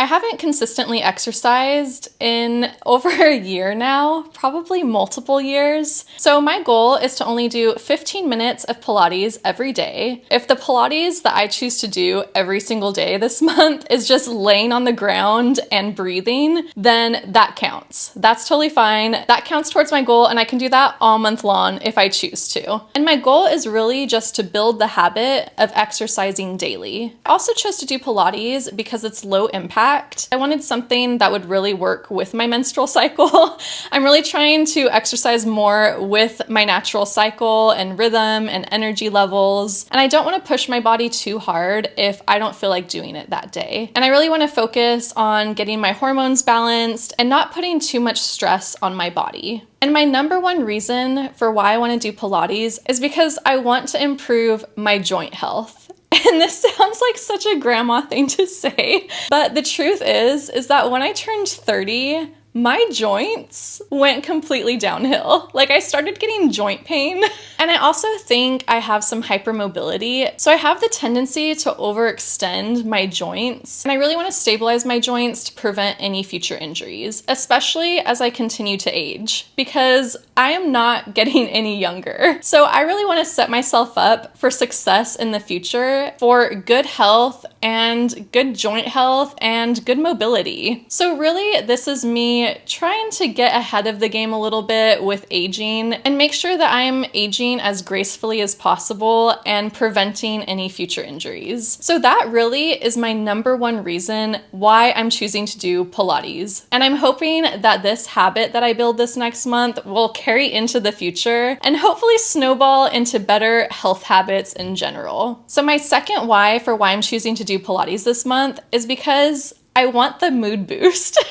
I haven't consistently exercised in over a year now, probably multiple years. So my goal is to only do 15 minutes of Pilates every day. If the Pilates that I choose to do every single day this month is just laying on the ground and breathing, then that counts. That's totally fine. That counts towards my goal, and I can do that all month long if I choose to. And my goal is really just to build the habit of exercising daily. I also chose to do Pilates because it's low impact. I wanted something that would really work with my menstrual cycle. I'm really trying to exercise more with my natural cycle and rhythm and energy levels. And I don't want to push my body too hard if I don't feel like doing it that day. And I really want to focus on getting my hormones balanced and not putting too much stress on my body. And my number one reason for why I want to do Pilates is because I want to improve my joint health. And this sounds like such a grandma thing to say, but the truth is that when I turned 30, my joints went completely downhill. Like, I started getting joint pain. And I also think I have some hypermobility. So I have the tendency to overextend my joints. And I really want to stabilize my joints to prevent any future injuries, especially as I continue to age, because I am not getting any younger. So I really want to set myself up for success in the future, for good health and good joint health and good mobility. So really, this is me trying to get ahead of the game a little bit with aging and make sure that I'm aging as gracefully as possible and preventing any future injuries. So that really is my number one reason why I'm choosing to do Pilates. And I'm hoping that this habit that I build this next month will carry into the future and hopefully snowball into better health habits in general. So my second why for why I'm choosing to do Pilates this month is because I want the mood boost.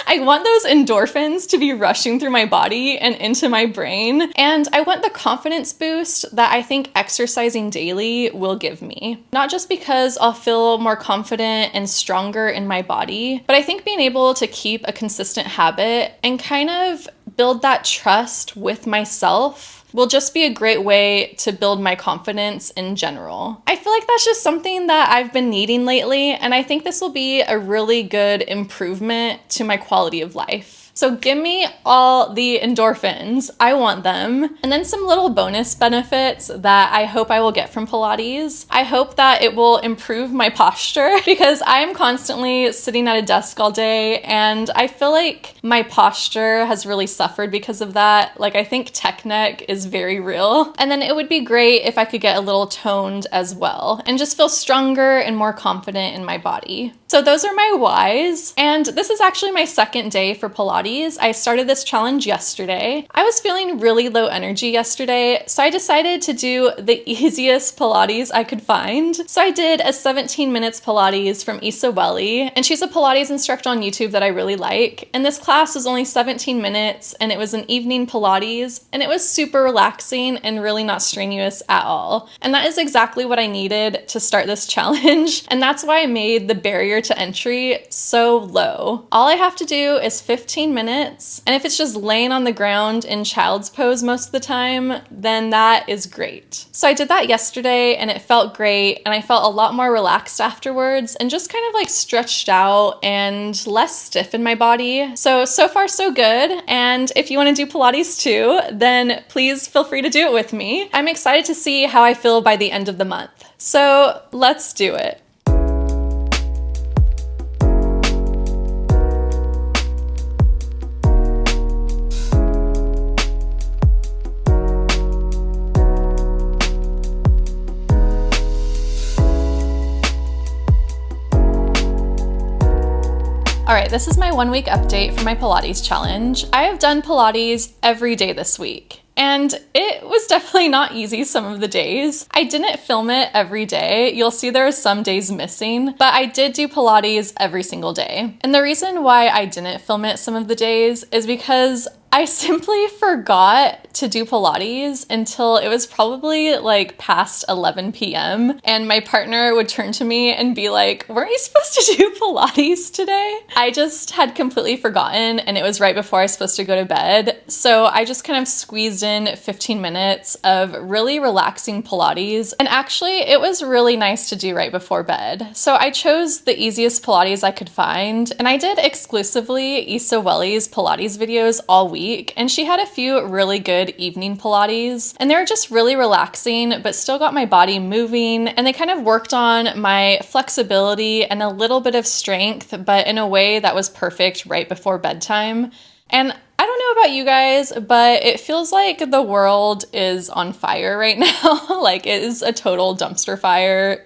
I want those endorphins to be rushing through my body and into my brain. And I want the confidence boost that I think exercising daily will give me. Not just because I'll feel more confident and stronger in my body, but I think being able to keep a consistent habit and kind of build that trust with myself will just be a great way to build my confidence in general. I feel like that's just something that I've been needing lately, and I think this will be a really good improvement to my quality of life. So give me all the endorphins. I want them. And then some little bonus benefits that I hope I will get from Pilates. I hope that it will improve my posture because I am constantly sitting at a desk all day, and I feel like my posture has really suffered because of that. Like, I think tech neck is very real. And then it would be great if I could get a little toned as well and just feel stronger and more confident in my body. So those are my whys. And this is actually my second day for Pilates. I started this challenge yesterday. I was feeling really low energy yesterday, so I decided to do the easiest Pilates I could find. So I did a 17 minutes Pilates from IsaWelly, and she's a Pilates instructor on YouTube that I really like. And this class was only 17 minutes, and it was an evening Pilates, and it was super relaxing and really not strenuous at all. And that is exactly what I needed to start this challenge, and that's why I made the barrier to entry so low. All I have to do is 15 minutes, and if it's just laying on the ground in child's pose most of the time, then that is great. So I did that yesterday, and it felt great, and I felt a lot more relaxed afterwards and just kind of like stretched out and less stiff in my body. So far so good. And if you want to do Pilates too, then please feel free to do it with me. I'm excited to see how I feel by the end of the month. So let's do it. All right, this is my 1 week update for my Pilates challenge. I have done Pilates every day this week, and it was definitely not easy some of the days. I didn't film it every day. You'll see there are some days missing, but I did do Pilates every single day. And the reason why I didn't film it some of the days is because I simply forgot to do Pilates until it was probably like past 11 p.m. And my partner would turn to me and be like, weren't you supposed to do Pilates today? I just had completely forgotten, and it was right before I was supposed to go to bed. So I just kind of squeezed in 15 minutes of really relaxing Pilates. And actually, it was really nice to do right before bed. So I chose the easiest Pilates I could find, and I did exclusively IsaWelly's Pilates videos all week, and she had a few really good evening Pilates, and they were just really relaxing, but still got my body moving, and they kind of worked on my flexibility and a little bit of strength, but in a way that was perfect right before bedtime. And I don't know about you guys, but it feels like the world is on fire right now. Like, it is a total dumpster fire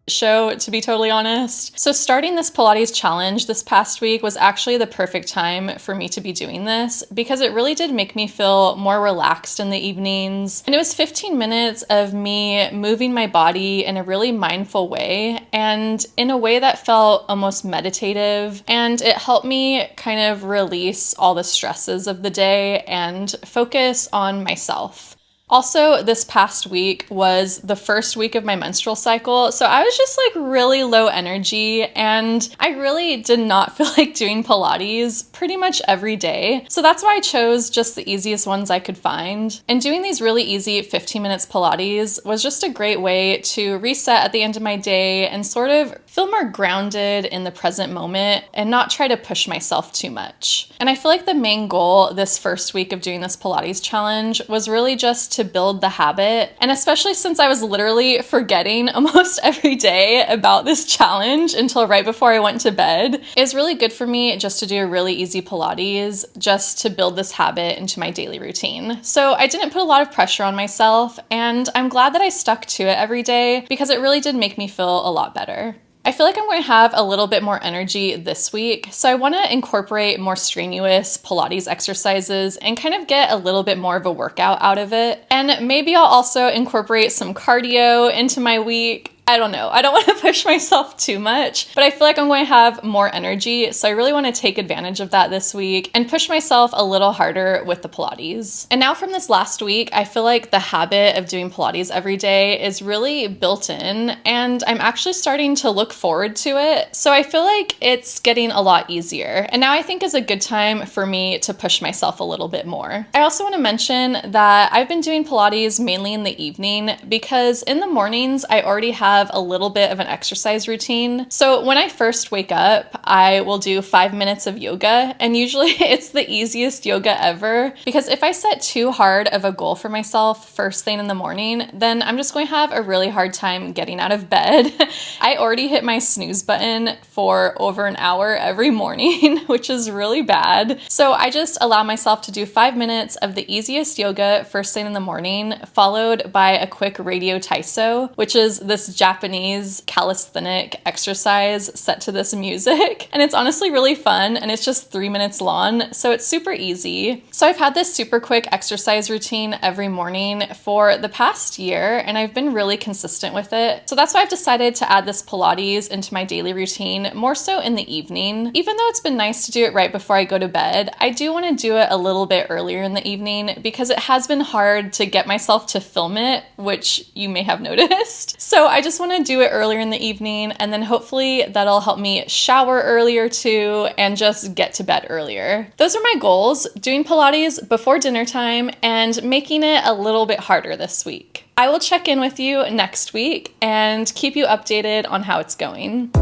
show, to be totally honest. So starting this Pilates challenge this past week was actually the perfect time for me to be doing this, because it really did make me feel more relaxed in the evenings. And it was 15 minutes of me moving my body in a really mindful way, and in a way that felt almost meditative, and it helped me kind of release all the stresses of the day and focus on myself. Also, this past week was the first week of my menstrual cycle, so I was just like really low energy, and I really did not feel like doing Pilates pretty much every day. So that's why I chose just the easiest ones I could find. And doing these really easy 15 minutes Pilates was just a great way to reset at the end of my day and sort of feel more grounded in the present moment and not try to push myself too much. And I feel like the main goal this first week of doing this Pilates challenge was really just to build the habit. And especially since I was literally forgetting almost every day about this challenge until right before I went to bed, it's really good for me just to do a really easy Pilates just to build this habit into my daily routine. So I didn't put a lot of pressure on myself, and I'm glad that I stuck to it every day because it really did make me feel a lot better. I feel like I'm going to have a little bit more energy this week, so I want to incorporate more strenuous Pilates exercises and kind of get a little bit more of a workout out of it. And maybe I'll also incorporate some cardio into my week. I don't know. I don't want to push myself too much, but I feel like I'm going to have more energy, so I really want to take advantage of that this week and push myself a little harder with the Pilates. And now from this last week, I feel like the habit of doing Pilates every day is really built in, and I'm actually starting to look forward to it. So I feel like it's getting a lot easier. And now I think is a good time for me to push myself a little bit more. I also want to mention that I've been doing Pilates mainly in the evening because in the mornings, I already have a little bit of an exercise routine. So when I first wake up, I will do 5 minutes of yoga, and usually it's the easiest yoga ever, because if I set too hard of a goal for myself first thing in the morning, then I'm just going to have a really hard time getting out of bed. I already hit my snooze button for over an hour every morning, which is really bad. So I just allow myself to do 5 minutes of the easiest yoga first thing in the morning, followed by a quick radio Taiso, which is this Japanese calisthenic exercise set to this music. And it's honestly really fun, and it's just 3 minutes long, so it's super easy. So I've had this super quick exercise routine every morning for the past year, and I've been really consistent with it. So that's why I've decided to add this Pilates into my daily routine, more so in the evening. Even though it's been nice to do it right before I go to bed, I do want to do it a little bit earlier in the evening because it has been hard to get myself to film it, which you may have noticed. So I just want to do it earlier in the evening, and then hopefully that'll help me shower earlier too and just get to bed earlier. Those are my goals: doing Pilates before dinner time and making it a little bit harder this week. I will check in with you next week and keep you updated on how it's going.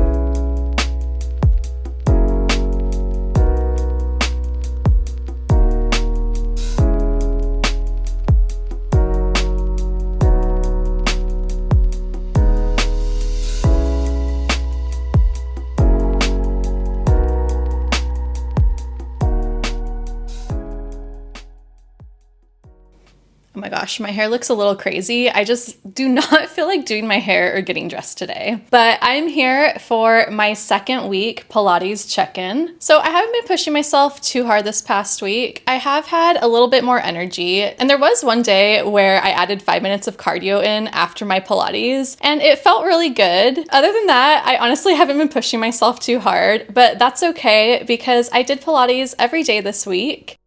Oh my gosh, my hair looks a little crazy. I just do not feel like doing my hair or getting dressed today. But I'm here for my second week Pilates check-in. So I haven't been pushing myself too hard this past week. I have had a little bit more energy. And there was one day where I added 5 minutes of cardio in after my Pilates, and it felt really good. Other than that, I honestly haven't been pushing myself too hard, but that's okay because I did Pilates every day this week.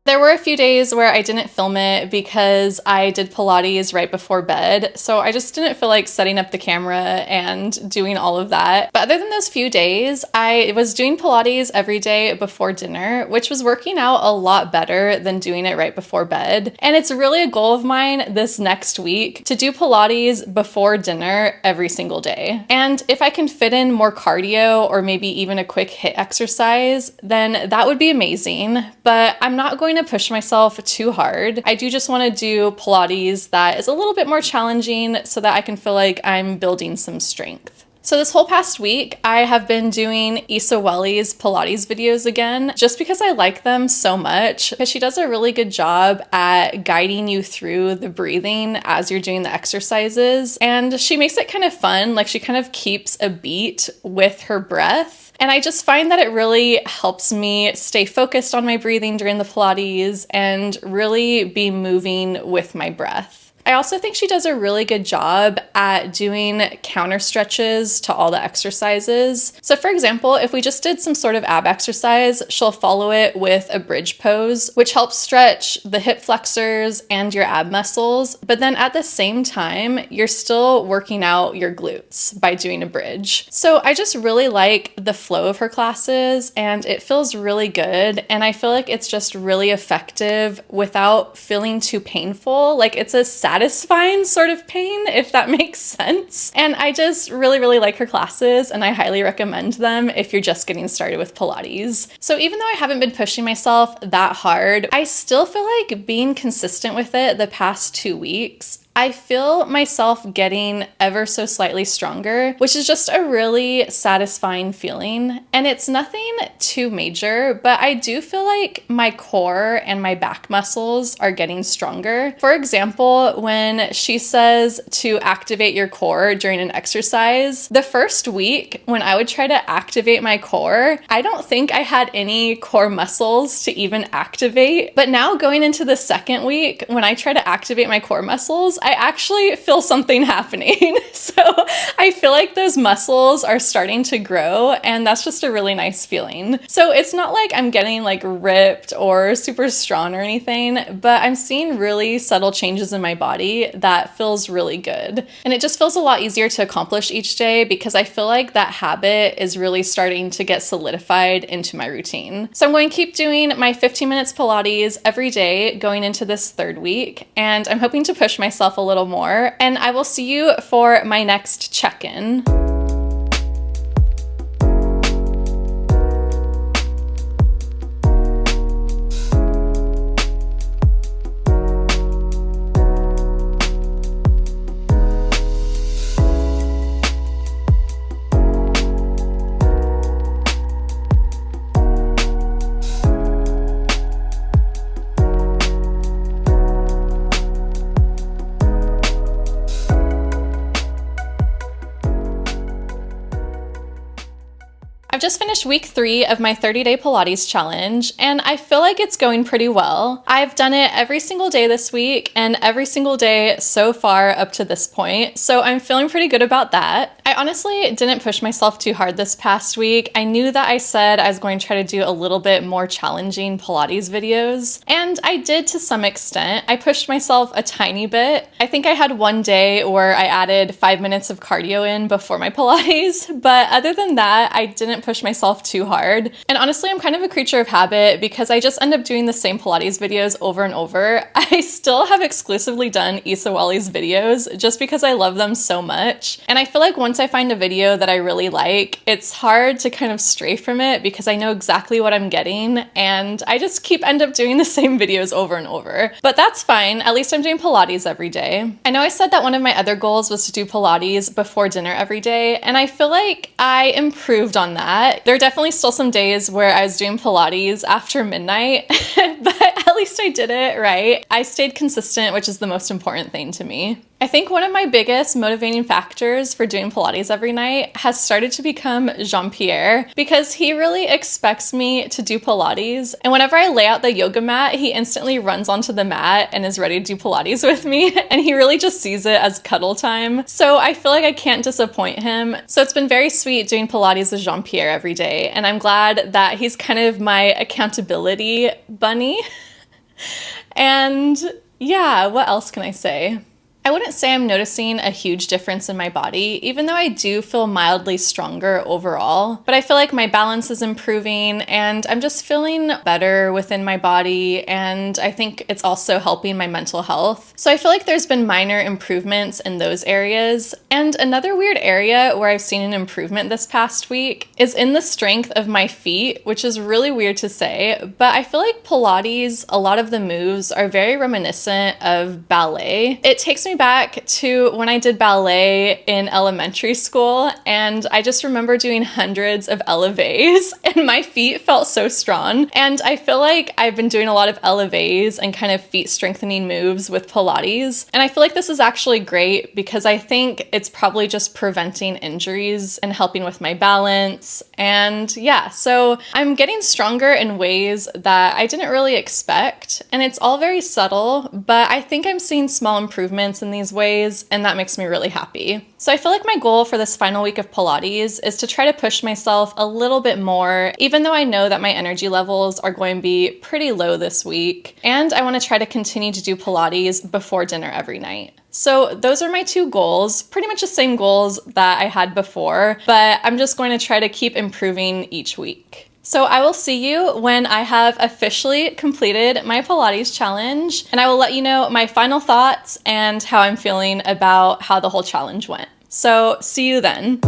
There were a few days where I didn't film it because I did Pilates right before bed, so I just didn't feel like setting up the camera and doing all of that. But other than those few days, I was doing Pilates every day before dinner, which was working out a lot better than doing it right before bed. And it's really a goal of mine this next week to do Pilates before dinner every single day. And if I can fit in more cardio or maybe even a quick HIIT exercise, then that would be amazing. But I'm not going to push myself too hard. I do just want to do Pilates that is a little bit more challenging so that I can feel like I'm building some strength. So this whole past week, I have been doing IsaWelly's Pilates videos again, just because I like them so much, because she does a really good job at guiding you through the breathing as you're doing the exercises. And she makes it kind of fun, like she kind of keeps a beat with her breath. And I just find that it really helps me stay focused on my breathing during the Pilates and really be moving with my breath. I also think she does a really good job at doing counter stretches to all the exercises. So for example, if we just did some sort of ab exercise, she'll follow it with a bridge pose, which helps stretch the hip flexors and your ab muscles. But then at the same time, you're still working out your glutes by doing a bridge. So I just really like the flow of her classes and it feels really good. And I feel like it's just really effective without feeling too painful. Like it's a satisfying sort of pain, if that makes sense. And I just really, really like her classes and I highly recommend them if you're just getting started with Pilates. So even though I haven't been pushing myself that hard, I still feel like being consistent with it the past 2 weeks, I feel myself getting ever so slightly stronger, which is just a really satisfying feeling. And it's nothing too major, but I do feel like my core and my back muscles are getting stronger. For example, when she says to activate your core during an exercise, the first week when I would try to activate my core, I don't think I had any core muscles to even activate. But now going into the second week, when I try to activate my core muscles, I actually feel something happening. So I feel like those muscles are starting to grow and that's just a really nice feeling. So it's not like I'm getting like ripped or super strong or anything, but I'm seeing really subtle changes in my body that feels really good. And it just feels a lot easier to accomplish each day because I feel like that habit is really starting to get solidified into my routine. So I'm going to keep doing my 15 minutes Pilates every day going into this third week, and I'm hoping to push myself a little more, and I will see you for my next check-in. I've just finished week 3 of my 30-day Pilates challenge, and I feel like it's going pretty well. I've done it every single day this week and every single day so far up to this point, so I'm feeling pretty good about that. I honestly didn't push myself too hard this past week. I knew that I said I was going to try to do a little bit more challenging Pilates videos, and I did to some extent. I pushed myself a tiny bit. I think I had one day where I added 5 minutes of cardio in before my Pilates, but other than that, I didn't push myself too hard. And honestly, I'm kind of a creature of habit because I just end up doing the same Pilates videos over and over. I still have exclusively done IsaWelly's videos just because I love them so much. And I feel like once I find a video that I really like, it's hard to kind of stray from it because I know exactly what I'm getting and I just end up doing the same videos over and over. But that's fine. At least I'm doing Pilates every day. I know I said that one of my other goals was to do Pilates before dinner every day, and I feel like I improved on that. There are definitely still some days where I was doing Pilates after midnight, but at least I did it right. I stayed consistent, which is the most important thing to me. I think one of my biggest motivating factors for doing Pilates every night has started to become Jean-Pierre, because he really expects me to do Pilates. And whenever I lay out the yoga mat, he instantly runs onto the mat and is ready to do Pilates with me. And he really just sees it as cuddle time. So I feel like I can't disappoint him. So it's been very sweet doing Pilates with Jean-Pierre every day. And I'm glad that he's kind of my accountability bunny. And yeah, what else can I say? I wouldn't say I'm noticing a huge difference in my body, even though I do feel mildly stronger overall. But I feel like my balance is improving and I'm just feeling better within my body. And I think it's also helping my mental health. So I feel like there's been minor improvements in those areas. And another weird area where I've seen an improvement this past week is in the strength of my feet, which is really weird to say. But I feel like Pilates, a lot of the moves are very reminiscent of ballet. It takes me back to when I did ballet in elementary school, and I just remember doing hundreds of elevates and my feet felt so strong. And I feel like I've been doing a lot of elevates and kind of feet strengthening moves with Pilates. And I feel like this is actually great because I think it's probably just preventing injuries and helping with my balance. And yeah, so I'm getting stronger in ways that I didn't really expect. And it's all very subtle, but I think I'm seeing small improvements in these ways, and that makes me really happy. So I feel like my goal for this final week of Pilates is to try to push myself a little bit more, even though I know that my energy levels are going to be pretty low this week. And I want to try to continue to do Pilates before dinner every night. So those are my two goals, pretty much the same goals that I had before, but I'm just going to try to keep improving each week. So I will see you when I have officially completed my Pilates challenge, and I will let you know my final thoughts and how I'm feeling about how the whole challenge went. So see you then.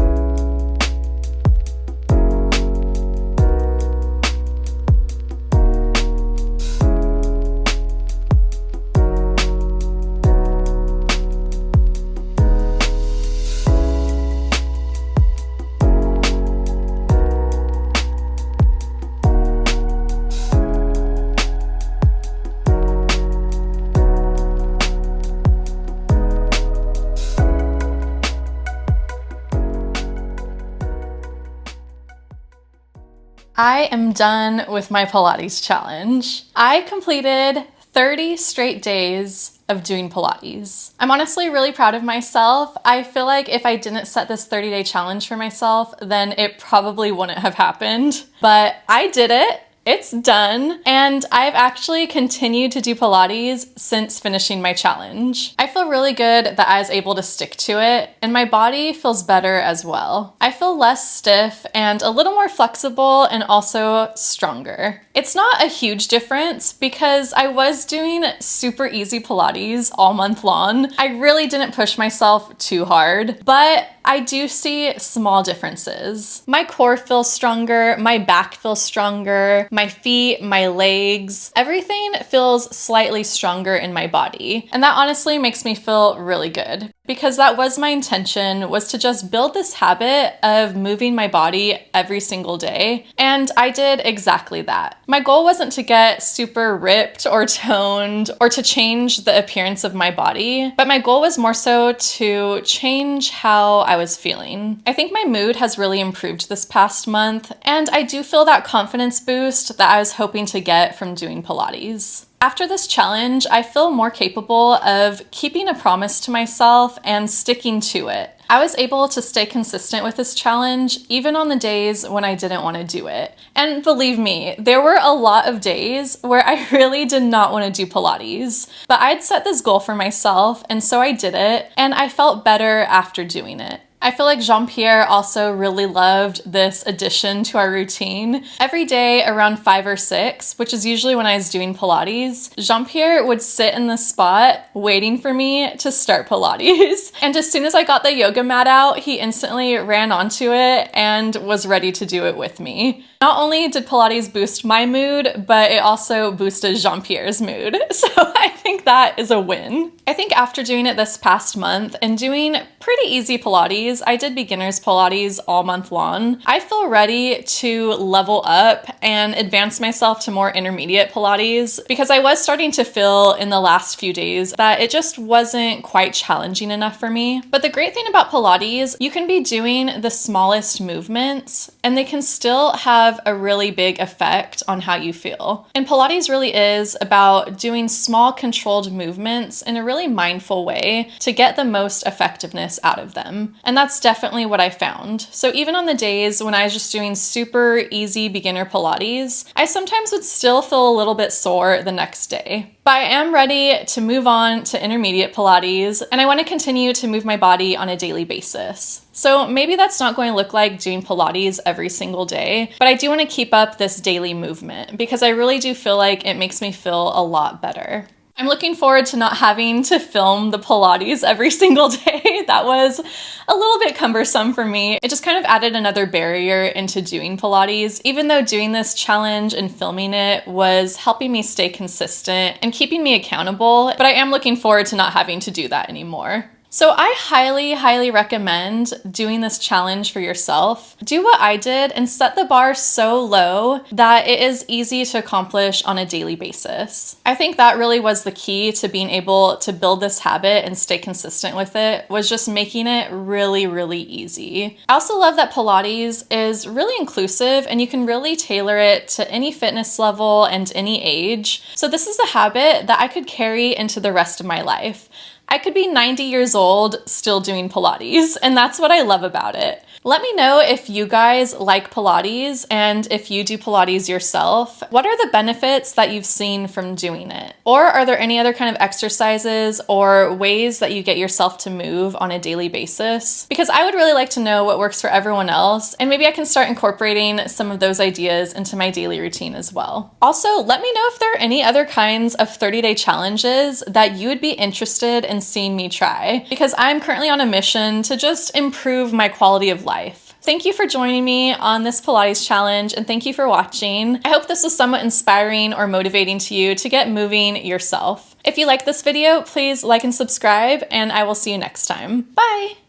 I am done with my Pilates challenge. I completed 30 straight days of doing Pilates. I'm honestly really proud of myself. I feel like if I didn't set this 30-day challenge for myself, then it probably wouldn't have happened. But I did it. It's done, and I've actually continued to do Pilates since finishing my challenge. I feel really good that I was able to stick to it, and my body feels better as well. I feel less stiff and a little more flexible and also stronger. It's not a huge difference because I was doing super easy Pilates all month long. I really didn't push myself too hard, but I do see small differences. My core feels stronger, my back feels stronger, my feet, my legs, everything feels slightly stronger in my body. And that honestly makes me feel really good, because that was my intention, was to just build this habit of moving my body every single day. And I did exactly that. My goal wasn't to get super ripped or toned or to change the appearance of my body, but my goal was more so to change how I was feeling. I think my mood has really improved this past month, and I do feel that confidence boost that I was hoping to get from doing Pilates. After this challenge, I feel more capable of keeping a promise to myself and sticking to it. I was able to stay consistent with this challenge even on the days when I didn't want to do it. And believe me, there were a lot of days where I really did not want to do Pilates, but I'd set this goal for myself, and so I did it, and I felt better after doing it. I feel like Jean-Pierre also really loved this addition to our routine. Every day around 5 or 6, which is usually when I was doing Pilates, Jean-Pierre would sit in the spot waiting for me to start Pilates. And as soon as I got the yoga mat out, he instantly ran onto it and was ready to do it with me. Not only did Pilates boost my mood, but it also boosted Jean-Pierre's mood. So I think that is a win. I think after doing it this past month and doing pretty easy Pilates, I did beginners Pilates all month long, I feel ready to level up and advance myself to more intermediate Pilates, because I was starting to feel in the last few days that it just wasn't quite challenging enough for me. But the great thing about Pilates, you can be doing the smallest movements and they can still have a really big effect on how you feel. And Pilates really is about doing small controlled movements in a really mindful way to get the most effectiveness experience out of them. And that's definitely what I found. So even on the days when I was just doing super easy beginner Pilates, I sometimes would still feel a little bit sore the next day. But I am ready to move on to intermediate Pilates, and I want to continue to move my body on a daily basis. So maybe that's not going to look like doing Pilates every single day, but I do want to keep up this daily movement because I really do feel like it makes me feel a lot better. I'm looking forward to not having to film the Pilates every single day. That was a little bit cumbersome for me. It just kind of added another barrier into doing Pilates, even though doing this challenge and filming it was helping me stay consistent and keeping me accountable, but I am looking forward to not having to do that anymore. So I highly, highly recommend doing this challenge for yourself. Do what I did and set the bar so low that it is easy to accomplish on a daily basis. I think that really was the key to being able to build this habit and stay consistent with it, was just making it really, really easy. I also love that Pilates is really inclusive and you can really tailor it to any fitness level and any age. So this is a habit that I could carry into the rest of my life. I could be 90 years old still doing Pilates, and that's what I love about it. Let me know if you guys like Pilates and if you do Pilates yourself. What are the benefits that you've seen from doing it? Or are there any other kind of exercises or ways that you get yourself to move on a daily basis? Because I would really like to know what works for everyone else, and maybe I can start incorporating some of those ideas into my daily routine as well. Also, let me know if there are any other kinds of 30-day challenges that you would be interested in seeing me try, because I'm currently on a mission to just improve my quality of life. Thank you for joining me on this Pilates challenge, and thank you for watching. I hope this was somewhat inspiring or motivating to you to get moving yourself. If you like this video, please like and subscribe, and I will see you next time. Bye!